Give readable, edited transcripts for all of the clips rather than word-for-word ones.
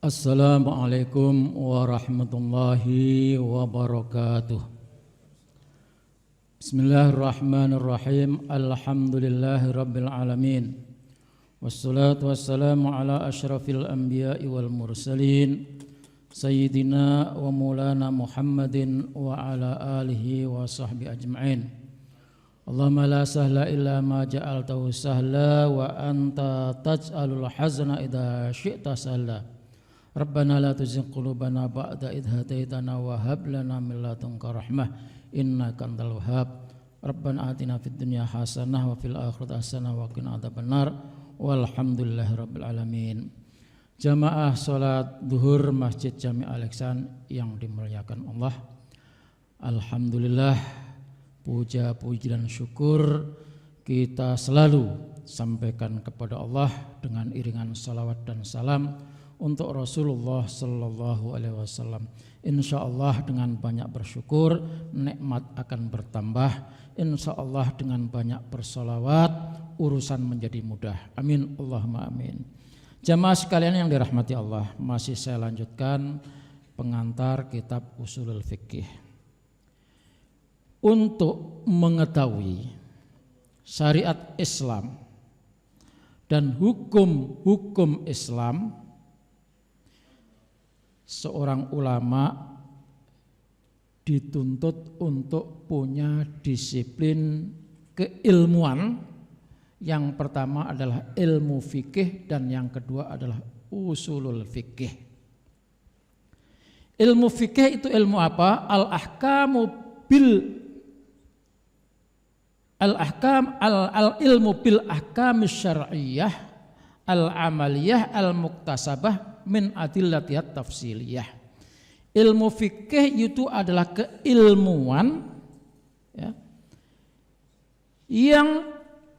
Assalamualaikum warahmatullahi wabarakatuh. Bismillahirrahmanirrahim. Alhamdulillahi rabbil alamin. Wassalatu wassalamu ala asyrafil anbiya'i wal mursalin Sayyidina wa maulana Muhammadin wa ala alihi wa sahbihi ajma'in. Allahumma la sahla illa ma ja'altahu sahla wa anta taj'alul hazna idha syi'ta sahla. Rabbana la tuzigh qulubana ba'da idh hadaitana wa hab lana min ladunka rahmah innaka antal wahhab. Rabbana atina fid dunya hasanah wa fil akhirati hasanah wa qina adzabannar. Walhamdulillahi rabbil alamin. Jamaah salat zuhur Masjid Jami' Al-Ihsan yang dimuliakan Allah. Alhamdulillah, puja-puji dan syukur kita selalu sampaikan kepada Allah dengan iringan salawat dan salam untuk Rasulullah Sallallahu Alaihi Wasallam. Insya Allah dengan banyak bersyukur nikmat akan bertambah. Insya Allah dengan banyak bersolawat urusan menjadi mudah. Amin Allahumma amin. Jamaah sekalian yang dirahmati Allah, masih saya lanjutkan pengantar kitab Ushulul Fiqh. Untuk mengetahui syariat Islam dan hukum-hukum Islam, seorang ulama dituntut untuk punya disiplin keilmuan. Yang pertama adalah ilmu fikih dan yang kedua adalah usulul fikih. Ilmu fikih itu ilmu apa? Al-ilmu bil ahkamis syar'iyyah al-amaliyah al-muktasabah min adillatiyat tafsiliyah. Ilmu fikih itu adalah keilmuan ya, yang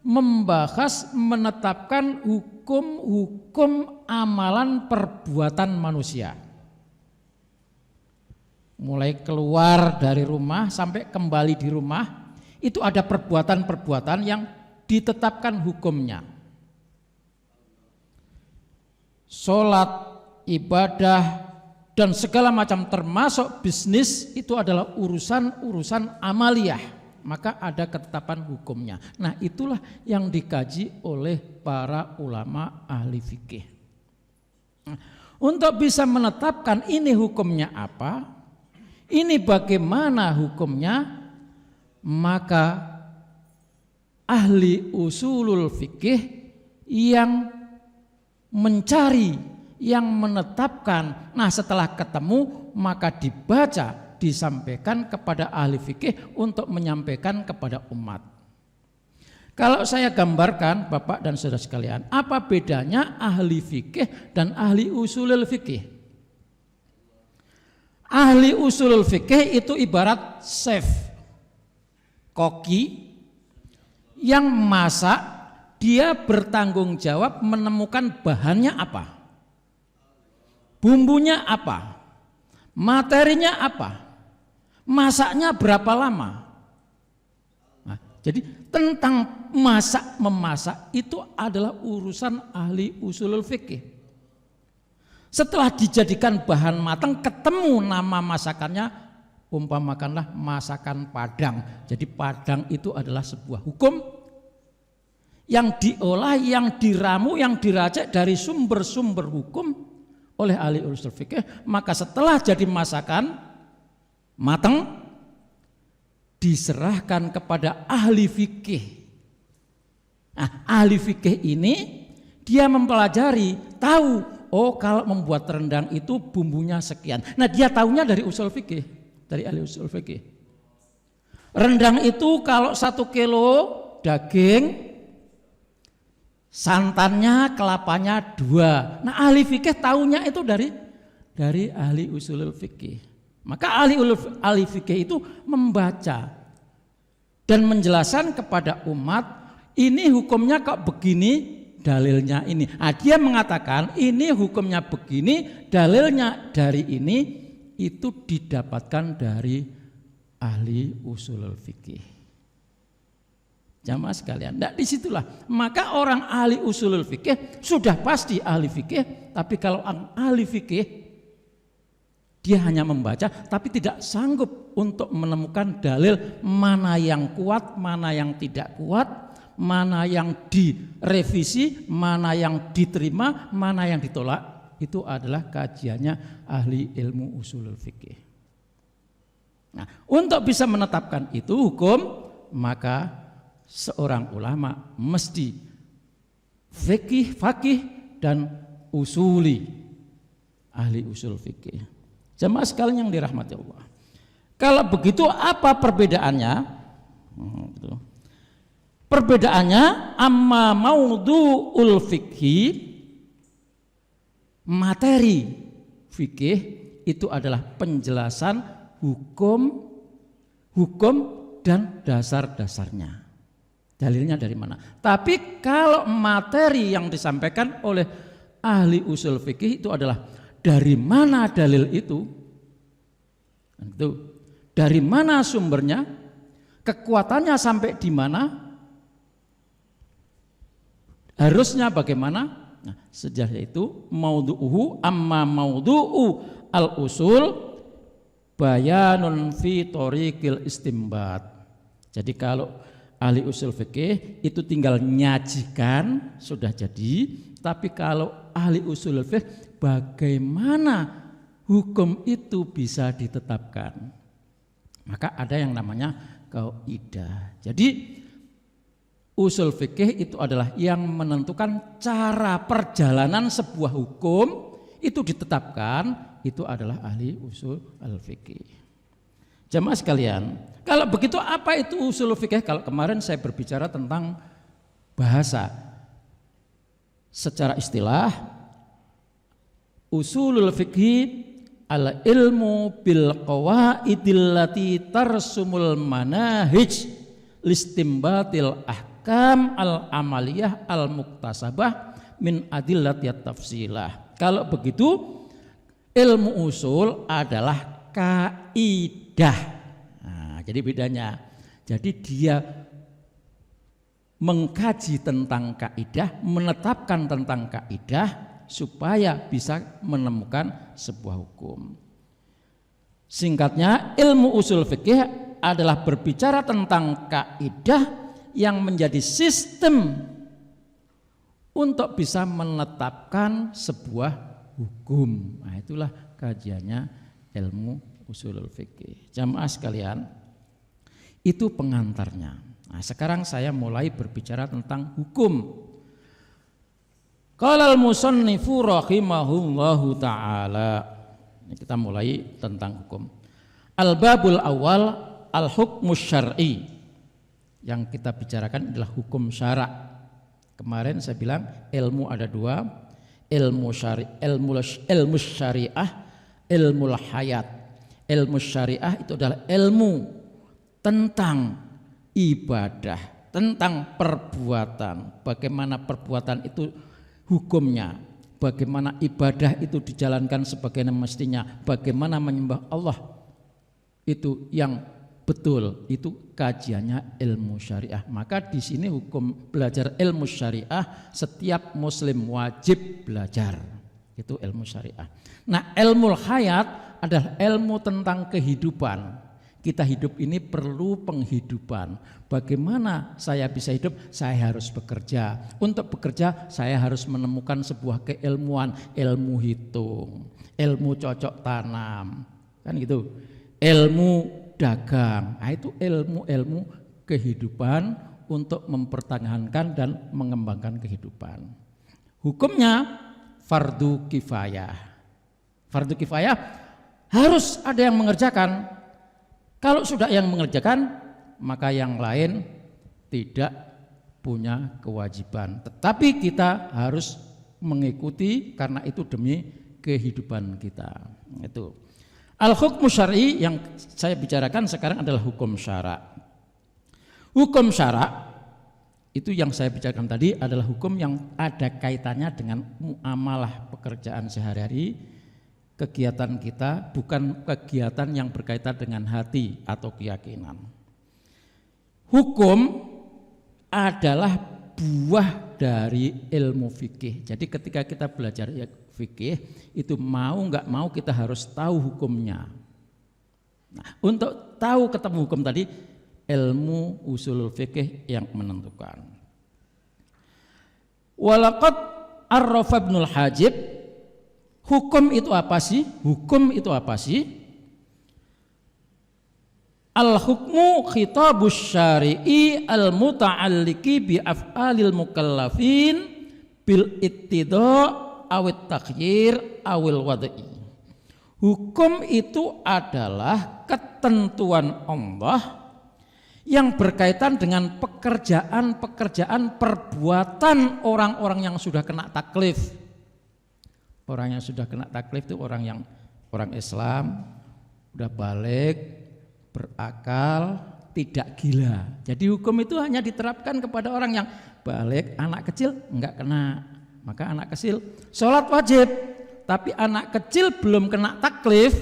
membahas menetapkan hukum-hukum amalan perbuatan manusia. Mulai keluar dari rumah sampai kembali di rumah, itu ada perbuatan-perbuatan yang ditetapkan hukumnya. Sholat, ibadah, dan segala macam termasuk bisnis itu adalah urusan-urusan amaliyah. Maka ada ketetapan hukumnya. Nah itulah yang dikaji oleh para ulama ahli fikih. Untuk bisa menetapkan ini hukumnya apa, ini bagaimana hukumnya, maka ahli usulul fikih yang mencari, yang menetapkan. Nah setelah ketemu maka dibaca, disampaikan kepada ahli fikih untuk menyampaikan kepada umat. Kalau saya gambarkan Bapak dan saudara sekalian, apa bedanya ahli fikih dan ahli usulul fikih? Ahli usulul fikih itu ibarat chef, koki yang masak, dia bertanggung jawab menemukan bahannya apa, bumbunya apa, materinya apa, masaknya berapa lama. Nah, jadi tentang memasak itu adalah urusan ahli usulul fikih. Setelah dijadikan bahan matang, ketemu nama masakannya, umpamakanlah masakan Padang. Jadi Padang itu adalah sebuah hukum yang diolah, yang diramu, yang diracik dari sumber-sumber hukum oleh ahli usul fikih. Maka setelah jadi masakan matang, diserahkan kepada ahli fikih. Nah, ahli fikih ini dia mempelajari, tahu, oh kalau membuat rendang itu bumbunya sekian. Nah dia tahunya dari usul fikih, dari ahli usul fikih. Rendang itu kalau 1 kilo daging, santannya, kelapanya 2. Nah ahli fikih tahunya itu dari ahli usulul fikih. Maka ahli fikih itu membaca dan menjelaskan kepada umat, ini hukumnya kok begini, dalilnya ini. Nah, dia mengatakan ini hukumnya begini, dalilnya dari ini, itu didapatkan dari ahli usulul fikih. Jamaah sekalian, tidak disitulah. Maka orang ahli usulul fikih sudah pasti ahli fikih, tapi kalau ahli fikih dia hanya membaca, tapi tidak sanggup untuk menemukan dalil mana yang kuat, mana yang tidak kuat, mana yang direvisi, mana yang diterima, mana yang ditolak. Itu adalah kajiannya ahli ilmu usulul fikih. Nah, untuk bisa menetapkan itu hukum, maka seorang ulama mesti fakih dan usuli, ahli usul fikih. Jamaah sekalian yang dirahmati Allah. Kalau begitu apa perbedaannya? Perbedaannya amma maudhu'ul fikhi, materi fikih itu adalah penjelasan hukum dan dasar-dasarnya. Dalilnya dari mana? Tapi kalau materi yang disampaikan oleh ahli usul fikih itu adalah dari mana dalil itu? Dari mana sumbernya? Kekuatannya sampai di mana? Harusnya bagaimana? Nah, sejak itu maudhu'uhu amma maudhu'u al-usul bayanun fi thoriqil istimbat. Jadi kalau ahli usul fikih itu tinggal nyajikan sudah jadi, tapi kalau ahli usul fikih bagaimana hukum itu bisa ditetapkan, maka ada yang namanya kaidah. Jadi usul fikih itu adalah yang menentukan cara perjalanan sebuah hukum itu ditetapkan, itu adalah ahli usul al-fikih. Jamaah sekalian, kalau begitu apa itu usul fikih? Kalau kemarin saya berbicara tentang bahasa, secara istilah usulul fikih al ilmu bil qawaidil lati tarsumul manahij listimbatil ahkam al amaliyah al muktasabah min adillatiyat tafsilah. Kalau begitu ilmu usul adalah kaidah. Nah, jadi bedanya. Jadi dia mengkaji tentang kaidah, menetapkan tentang kaidah supaya bisa menemukan sebuah hukum. Singkatnya, ilmu usul fikih adalah berbicara tentang kaidah yang menjadi sistem untuk bisa menetapkan sebuah hukum. Nah, itulah kajiannya ilmu usulul fikih. Jamaah sekalian, itu pengantarnya. Nah, sekarang saya mulai berbicara tentang hukum. Qala al-musannifu rahimahullahu ta'ala. Ini kita mulai tentang hukum. Al-babul awal al-hukmus syar'i. Yang kita bicarakan adalah hukum syarak. Kemarin saya bilang ilmu ada dua, ilmu syariah, ilmu hayat. Ilmu syariah itu adalah ilmu tentang ibadah, tentang perbuatan, bagaimana perbuatan itu hukumnya, bagaimana ibadah itu dijalankan sebagaimana mestinya, bagaimana menyembah Allah itu yang betul, itu kajiannya ilmu syariah. Maka di sini hukum belajar ilmu syariah setiap muslim wajib belajar, itu ilmu syariah. Nah, ilmu hayat adalah ilmu tentang kehidupan. Kita hidup ini perlu penghidupan. Bagaimana saya bisa hidup? Saya harus bekerja. Untuk bekerja saya harus menemukan sebuah keilmuan, ilmu hitung, ilmu cocok tanam, kan gitu. Ilmu dagang. Nah, itu ilmu-ilmu kehidupan untuk mempertahankan dan mengembangkan kehidupan. Hukumnya fardu kifayah. Fardu kifayah harus ada yang mengerjakan. Kalau sudah yang mengerjakan, maka yang lain tidak punya kewajiban. Tetapi kita harus mengikuti karena itu demi kehidupan kita. Itu. Al-hukmu syar'i yang saya bicarakan sekarang adalah hukum syarak. Hukum syarak itu yang saya bicarakan tadi adalah hukum yang ada kaitannya dengan muamalah pekerjaan sehari-hari. Kegiatan kita bukan kegiatan yang berkaitan dengan hati atau keyakinan. Hukum adalah buah dari ilmu fikih. Jadi ketika kita belajar fikih itu mau nggak mau kita harus tahu hukumnya. Nah, untuk tahu ketemu hukum tadi ilmu usulul fikih yang menentukan. Walaqad arrafa Ibnul Hajib, hukum itu apa sih? Hukum itu apa sih? Al-hukmu khitabus syari'i al-muta'alliki bi af'alil mukallafin bil ittida' awit takhyir awil wad'i. Hukum itu adalah ketentuan Allah yang berkaitan dengan pekerjaan-pekerjaan perbuatan orang-orang yang sudah kena taklif. Orang yang sudah kena taklif itu orang Islam, udah balik, berakal, tidak gila. Jadi hukum itu hanya diterapkan kepada orang yang balik, anak kecil enggak kena. Maka anak kecil sholat wajib, tapi anak kecil belum kena taklif,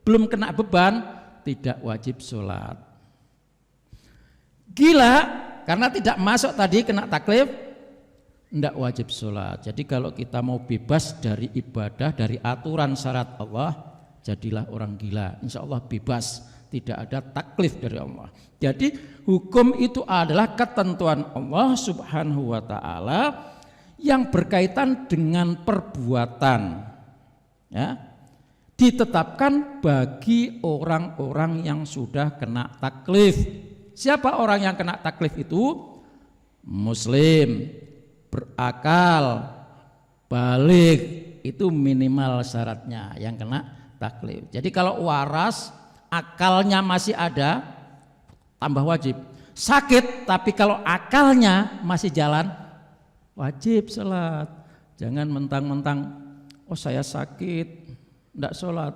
belum kena beban, tidak wajib sholat. Gila karena tidak masuk tadi kena taklif, enggak wajib sholat. Jadi kalau kita mau bebas dari ibadah, dari aturan syarat Allah, jadilah orang gila, insya Allah bebas. Tidak ada taklif dari Allah. Jadi hukum itu adalah ketentuan Allah Subhanahu wa ta'ala yang berkaitan dengan perbuatan, ya, ditetapkan bagi orang-orang yang sudah kena taklif. Siapa orang yang kena taklif itu? Muslim, berakal, balik, itu minimal syaratnya yang kena taklif. Jadi kalau waras, akalnya masih ada, tambah wajib. Sakit tapi kalau akalnya masih jalan, wajib sholat. Jangan mentang-mentang oh saya sakit enggak sholat.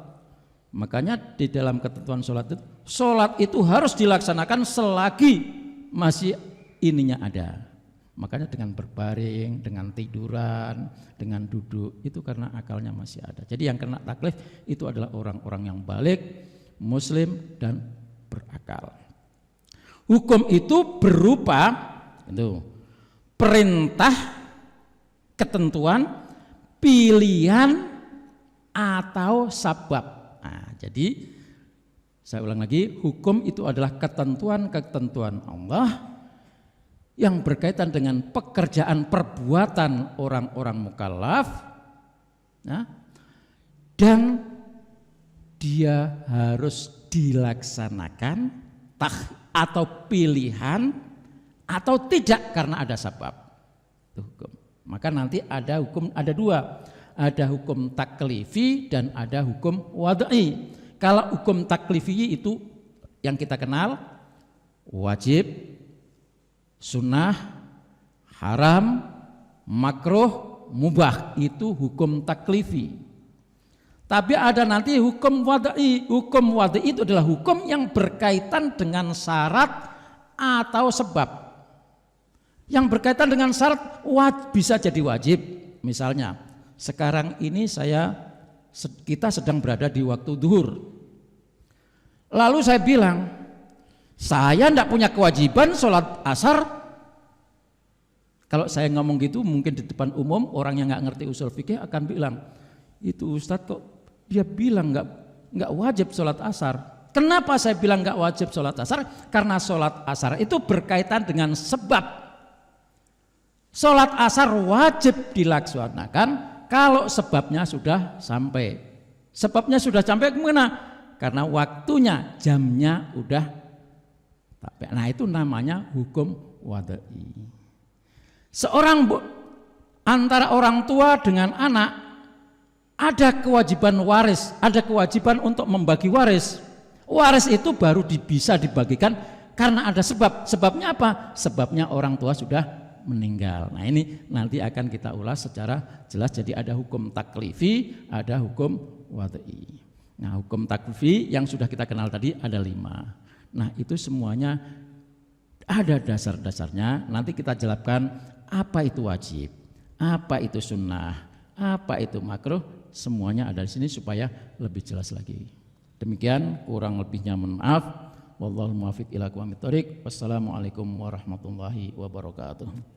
Makanya di dalam ketentuan sholat itu harus dilaksanakan selagi masih ininya ada. Makanya dengan berbaring, dengan tiduran, dengan duduk, itu karena akalnya masih ada. Jadi yang kena taklif itu adalah orang-orang yang balik, Muslim dan berakal. Hukum itu berupa itu perintah, ketentuan, pilihan atau sabab. Nah, jadi saya ulang lagi, hukum itu adalah ketentuan-ketentuan Allah yang berkaitan dengan pekerjaan perbuatan orang-orang mukallaf, nah, dan dia harus dilaksanakan atau pilihan atau tidak karena ada sebab. Itu hukum. Maka nanti ada hukum, ada dua, ada hukum taklifi dan ada hukum wad'i. Kalau hukum taklifi itu yang kita kenal wajib, sunnah, haram, makruh, mubah, itu hukum taklifi. Tapi ada nanti hukum wad'i. Hukum wad'i itu adalah hukum yang berkaitan dengan syarat atau sebab. Yang berkaitan dengan syarat bisa jadi wajib. Misalnya sekarang ini kita sedang berada di waktu zuhur. Lalu saya bilang, saya tidak punya kewajiban sholat asar. Kalau saya ngomong gitu mungkin di depan umum orang yang nggak ngerti usul fikih akan bilang, itu Ustadz kok dia bilang nggak wajib sholat asar. Kenapa saya bilang nggak wajib sholat asar? Karena sholat asar itu berkaitan dengan sebab. Sholat asar wajib dilaksanakan kalau sebabnya sudah sampai. Sebabnya sudah sampai kemana? Karena waktunya, jamnya udah sampai. Nah itu namanya hukum wad'i. Seorang antara orang tua dengan anak ada kewajiban waris, ada kewajiban untuk membagi waris. Waris itu baru bisa dibagikan karena ada sebab. Sebabnya apa? Sebabnya orang tua sudah meninggal. Nah ini nanti akan kita ulas secara jelas. Jadi ada hukum taklifi, ada hukum wad'i. Nah hukum taklifi yang sudah kita kenal tadi ada 5. Nah itu semuanya ada dasar-dasarnya. Nanti kita jelaskan apa itu wajib, apa itu sunnah, apa itu makruh. Semuanya ada di sini supaya lebih jelas lagi. Demikian kurang lebihnya mohon maaf. Wallahul muwaffiq ila aqwamit thoriq. Wassalamualaikum warahmatullahi wabarakatuh.